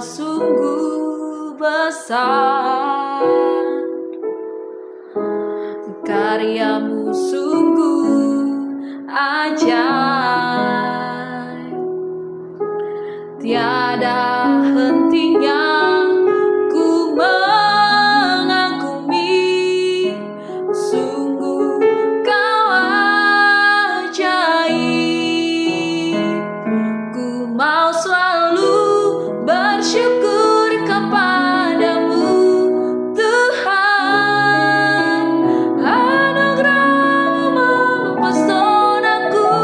sungguh besar, karyamu sungguh ajaib, tiada hentinya ku mengagumi, sungguh kau ajaib. Ku mau selalu bersyukur kepadamu Tuhan, anugerah-Mu mempesonaku,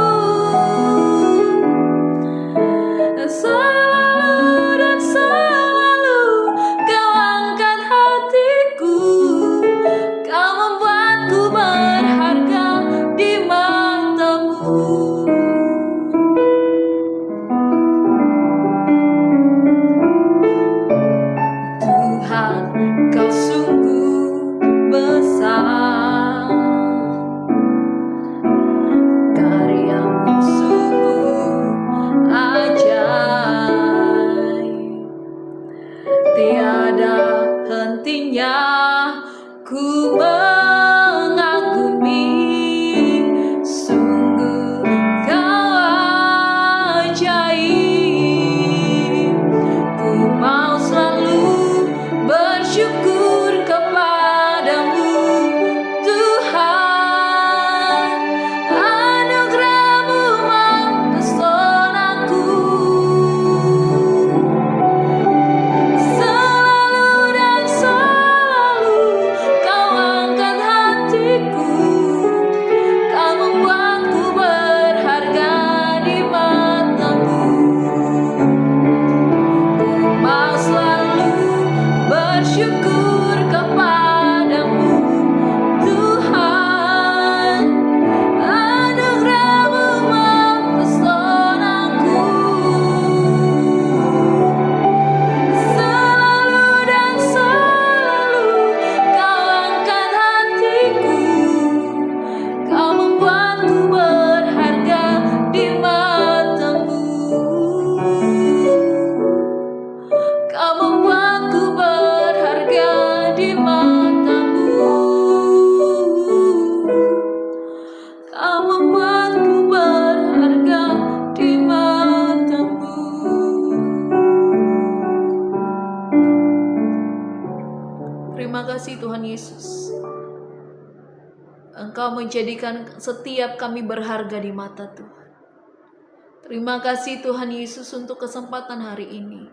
dan selalu kau angkat hatiku, kau membuatku berharga di matamu. Tuhan, kau sungguh besar, karyamu sungguh ajaib, tiada hentinya ku mengagumi, sungguh kau ajaib. Ku mau selalu bersyukur kepadamu Tuhan, anugerah-Mu mempesonaku, selalu dan selalu kau angkat hatiku, kau membuatku berharga di matamu. Mau selalu bersyukur kepadamu Tuhan, anugerah-Mu mempesonaku, selalu dan selalu kau angkat hatiku, kau membuatku berharga di matamu, kau membuatku berharga di matamu, kau membuatku berharga di matamu. Terima kasih Tuhan Yesus, Engkau menjadikan setiap kami berharga di mata Tuhan. Terima kasih Tuhan Yesus untuk kesempatan hari ini.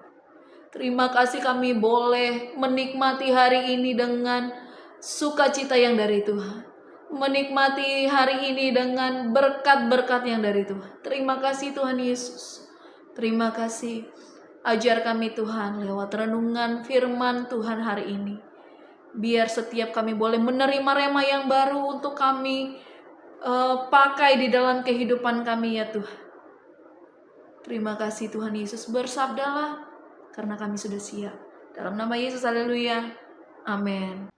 Terima kasih kami boleh menikmati hari ini dengan sukacita yang dari Tuhan. Menikmati hari ini dengan berkat-berkat yang dari Tuhan. Terima kasih Tuhan Yesus. Terima kasih. Ajar kami Tuhan lewat renungan firman Tuhan hari ini. Biar setiap kami boleh menerima rema yang baru untuk kami pakai di dalam kehidupan kami ya Tuhan. Terima kasih Tuhan Yesus, bersabdalah karena kami sudah siap. Dalam nama Yesus, haleluya. Amin.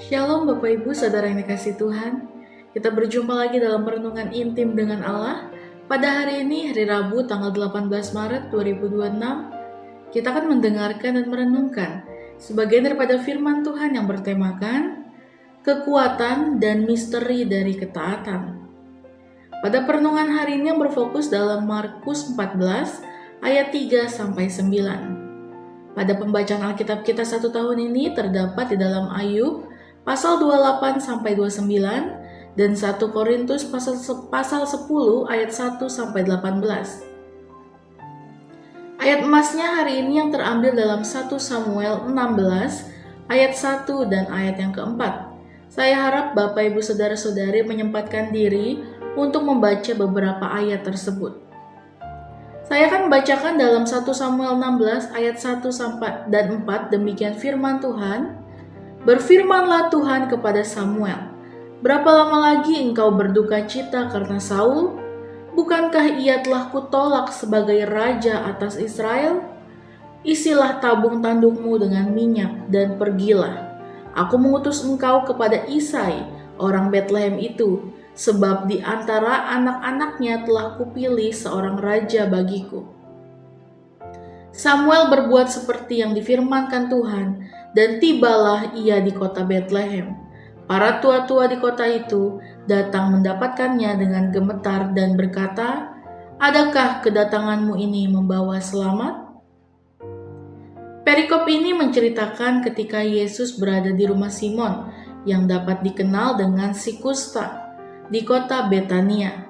Shalom Bapak Ibu Saudara yang dikasihi Tuhan. Kita berjumpa lagi dalam perenungan intim dengan Allah. Pada hari ini, hari Rabu tanggal 18 Maret 2026, kita akan mendengarkan dan merenungkan sebagian daripada firman Tuhan yang bertemakan kekuatan dan misteri dari ketaatan. Pada perenungan hari ini yang berfokus dalam Markus 14 ayat 3-9. Pada pembacaan Alkitab kita 1 tahun ini terdapat di dalam Ayub pasal 28-29 dan 1 Korintus pasal 10 ayat 1-18. Ayat emasnya hari ini yang terambil dalam 1 Samuel 16 ayat 1 dan ayat yang keempat. Saya harap Bapak Ibu Saudara-saudari menyempatkan diri untuk membaca beberapa ayat tersebut. Saya akan membacakan dalam 1 Samuel 16 ayat 1 dan 4 demikian firman Tuhan. Berfirmanlah Tuhan kepada Samuel, berapa lama lagi engkau berduka cita karena Saul? Bukankah ia telah kutolak sebagai raja atas Israel? Isilah tabung tandukmu dengan minyak dan pergilah. Aku mengutus engkau kepada Isai, orang Betlehem itu, sebab di antara anak-anaknya telah kupilih seorang raja bagiku. Samuel berbuat seperti yang difirmankan Tuhan, dan tibalah ia di kota Betlehem. Para tua-tua di kota itu datang mendapatkannya dengan gemetar dan berkata, "Adakah kedatanganmu ini membawa selamat?" Perikop ini menceritakan ketika Yesus berada di rumah Simon yang dapat dikenal dengan si kusta di kota Betania.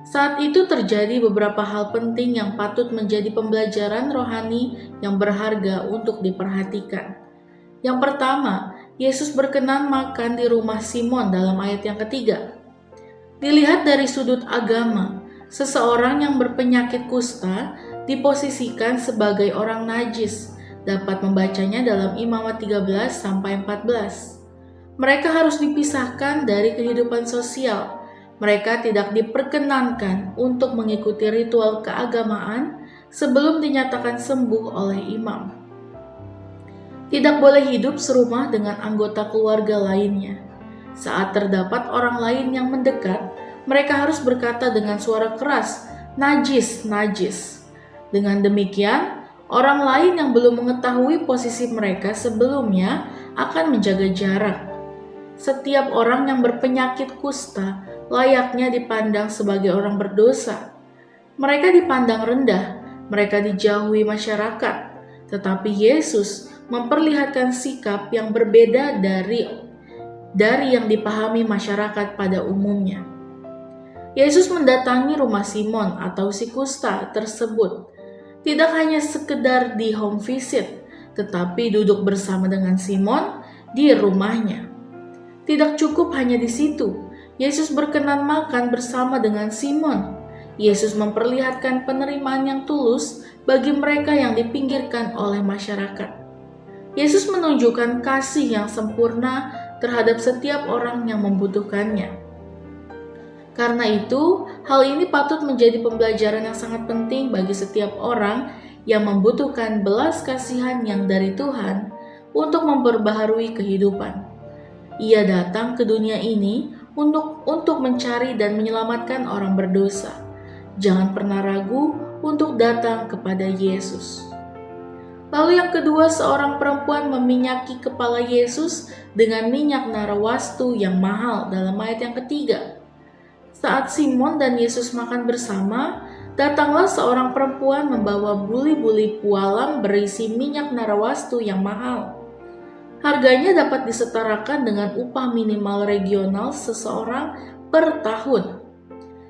Saat itu terjadi beberapa hal penting yang patut menjadi pembelajaran rohani yang berharga untuk diperhatikan. Yang pertama, Yesus berkenan makan di rumah Simon dalam ayat yang ketiga. Dilihat dari sudut agama, seseorang yang berpenyakit kusta diposisikan sebagai orang najis. Dapat membacanya dalam Imamat 13-14. Mereka harus dipisahkan dari kehidupan sosial. Mereka tidak diperkenankan untuk mengikuti ritual keagamaan sebelum dinyatakan sembuh oleh imam. Tidak boleh hidup serumah dengan anggota keluarga lainnya. Saat terdapat orang lain yang mendekat, mereka harus berkata dengan suara keras, "Najis, najis." Dengan demikian, orang lain yang belum mengetahui posisi mereka sebelumnya akan menjaga jarak. Setiap orang yang berpenyakit kusta layaknya dipandang sebagai orang berdosa. Mereka dipandang rendah, mereka dijauhi masyarakat, tetapi Yesus memperlihatkan sikap yang berbeda dari yang dipahami masyarakat pada umumnya. Yesus mendatangi rumah Simon atau si kusta tersebut, tidak hanya sekedar di home visit, tetapi duduk bersama dengan Simon di rumahnya. Tidak cukup hanya di situ, Yesus berkenan makan bersama dengan Simon. Yesus memperlihatkan penerimaan yang tulus bagi mereka yang dipinggirkan oleh masyarakat. Yesus menunjukkan kasih yang sempurna terhadap setiap orang yang membutuhkannya. Karena itu, hal ini patut menjadi pembelajaran yang sangat penting bagi setiap orang yang membutuhkan belas kasihan yang dari Tuhan untuk memperbaharui kehidupan. Ia datang ke dunia ini untuk mencari dan menyelamatkan orang berdosa. Jangan pernah ragu untuk datang kepada Yesus. Lalu yang kedua, seorang perempuan meminyaki kepala Yesus dengan minyak narawastu yang mahal dalam ayat yang ketiga. Saat Simon dan Yesus makan bersama, datanglah seorang perempuan membawa buli-buli pualam berisi minyak narawastu yang mahal. Harganya dapat disetarakan dengan upah minimal regional seseorang per tahun.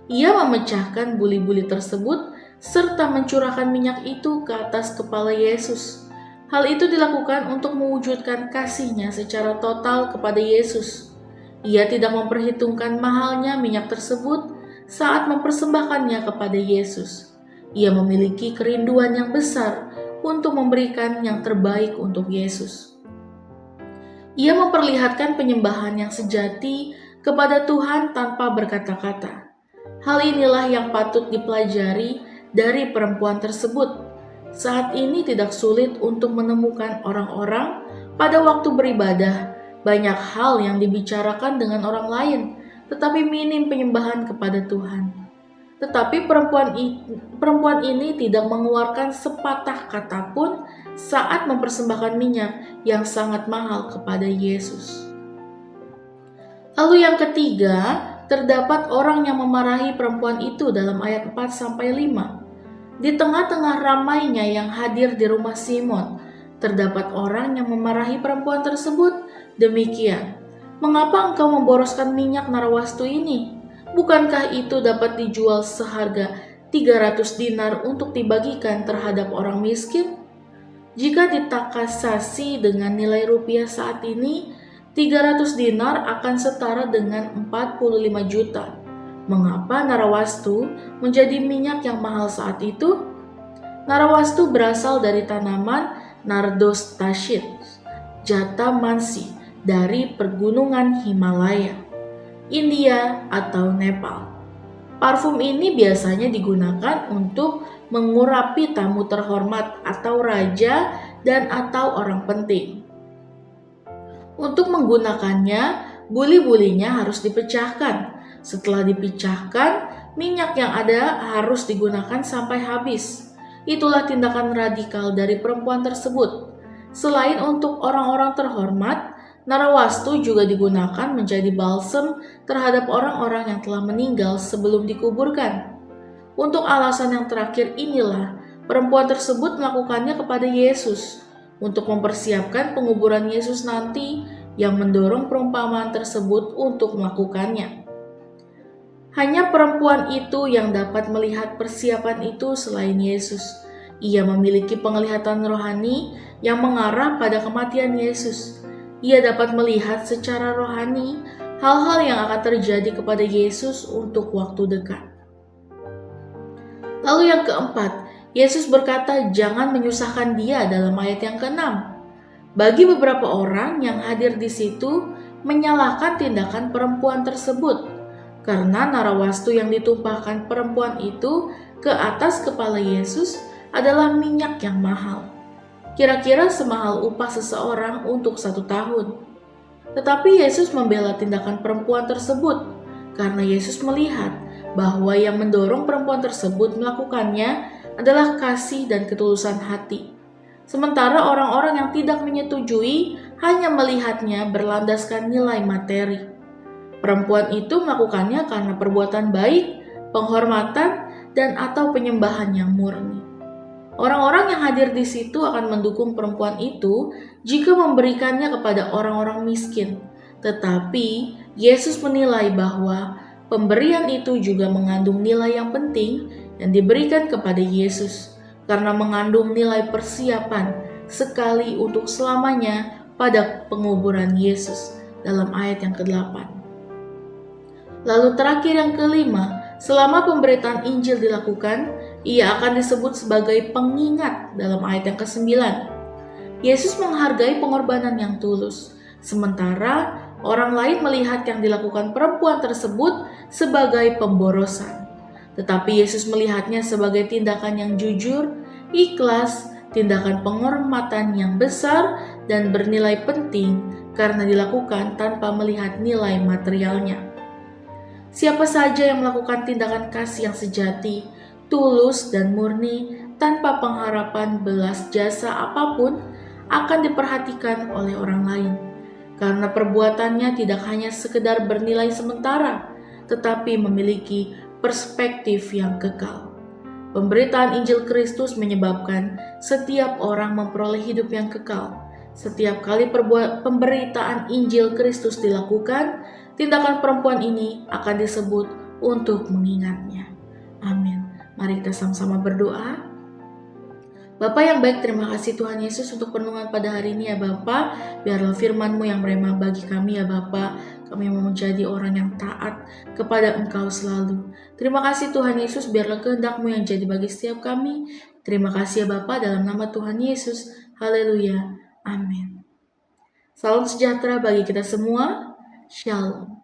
Ia memecahkan buli-buli tersebut serta mencurahkan minyak itu ke atas kepala Yesus. Hal itu dilakukan untuk mewujudkan kasihnya secara total kepada Yesus. Ia tidak memperhitungkan mahalnya minyak tersebut saat mempersembahkannya kepada Yesus. Ia memiliki kerinduan yang besar untuk memberikan yang terbaik untuk Yesus. Ia memperlihatkan penyembahan yang sejati kepada Tuhan tanpa berkata-kata. Hal inilah yang patut dipelajari dari perempuan tersebut. Saat ini tidak sulit untuk menemukan orang-orang pada waktu beribadah. Banyak hal yang dibicarakan dengan orang lain, tetapi minim penyembahan kepada Tuhan. Tetapi perempuan ini tidak mengeluarkan sepatah kata pun saat mempersembahkan minyak yang sangat mahal kepada Yesus. Lalu yang ketiga, terdapat orang yang memarahi perempuan itu dalam ayat 4-5. Di tengah-tengah ramainya yang hadir di rumah Simon, terdapat orang yang memarahi perempuan tersebut demikian. "Mengapa engkau memboroskan minyak narawastu ini? Bukankah itu dapat dijual seharga 300 dinar untuk dibagikan terhadap orang miskin? Jika ditakasasi dengan nilai rupiah saat ini, 300 dinar akan setara dengan 45 juta. Mengapa narawastu menjadi minyak yang mahal saat itu?" Narawastu berasal dari tanaman Nardostachys jatamansi dari pergunungan Himalaya, India atau Nepal. Parfum ini biasanya digunakan untuk mengurapi tamu terhormat atau raja dan atau orang penting. Untuk menggunakannya, buli-bulinya harus dipecahkan. Setelah dipecahkan, minyak yang ada harus digunakan sampai habis. itulah tindakan radikal dari perempuan tersebut. Selain untuk orang-orang terhormat, narawastu juga digunakan menjadi balsam terhadap orang-orang yang telah meninggal sebelum dikuburkan. Untuk alasan yang terakhir inilah, perempuan tersebut melakukannya kepada Yesus untuk mempersiapkan penguburan Yesus nanti yang mendorong perumpamaan tersebut untuk melakukannya. Hanya perempuan itu yang dapat melihat persiapan itu selain Yesus. Ia memiliki penglihatan rohani yang mengarah pada kematian Yesus. Ia dapat melihat secara rohani hal-hal yang akan terjadi kepada Yesus untuk waktu dekat. Lalu yang keempat, Yesus berkata jangan menyusahkan dia dalam ayat yang keenam. Bagi beberapa orang yang hadir di situ menyalahkan tindakan perempuan tersebut karena narawastu yang ditumpahkan perempuan itu ke atas kepala Yesus adalah minyak yang mahal. Kira-kira semahal upah seseorang untuk 1 tahun. Tetapi Yesus membela tindakan perempuan tersebut karena Yesus melihat bahwa yang mendorong perempuan tersebut melakukannya adalah kasih dan ketulusan hati. Sementara orang-orang yang tidak menyetujui hanya melihatnya berlandaskan nilai materi. Perempuan itu melakukannya karena perbuatan baik, penghormatan, dan atau penyembahan yang murni. Orang-orang yang hadir di situ akan mendukung perempuan itu jika memberikannya kepada orang-orang miskin. Tetapi Yesus menilai bahwa pemberian itu juga mengandung nilai yang penting yang diberikan kepada Yesus karena mengandung nilai persiapan sekali untuk selamanya pada penguburan Yesus dalam ayat yang ke-8. Lalu terakhir yang kelima, selama pemberitaan Injil dilakukan, ia akan disebut sebagai pengingat dalam ayat yang ke-9. Yesus menghargai pengorbanan yang tulus, sementara orang lain melihat yang dilakukan perempuan tersebut sebagai pemborosan. Tetapi Yesus melihatnya sebagai tindakan yang jujur, ikhlas, tindakan penghormatan yang besar dan bernilai penting karena dilakukan tanpa melihat nilai materialnya. Siapa saja yang melakukan tindakan kasih yang sejati, tulus dan murni tanpa pengharapan belas jasa apapun akan diperhatikan oleh orang lain. Karena perbuatannya tidak hanya sekedar bernilai sementara, tetapi memiliki perspektif yang kekal. Pemberitaan Injil Kristus menyebabkan setiap orang memperoleh hidup yang kekal. Setiap kali pemberitaan Injil Kristus dilakukan, tindakan perempuan ini akan disebut untuk mengingatnya. Amin. Mari kita sama-sama berdoa. Bapa yang baik, terima kasih Tuhan Yesus untuk perenungan pada hari ini ya Bapa. Biarlah firman-Mu yang rema bagi kami ya Bapa. Kami mau menjadi orang yang taat kepada Engkau selalu. Terima kasih Tuhan Yesus, biarlah kehendak-Mu yang jadi bagi setiap kami. Terima kasih ya Bapa, dalam nama Tuhan Yesus. Haleluya. Amin. Salam sejahtera bagi kita semua. Shalom.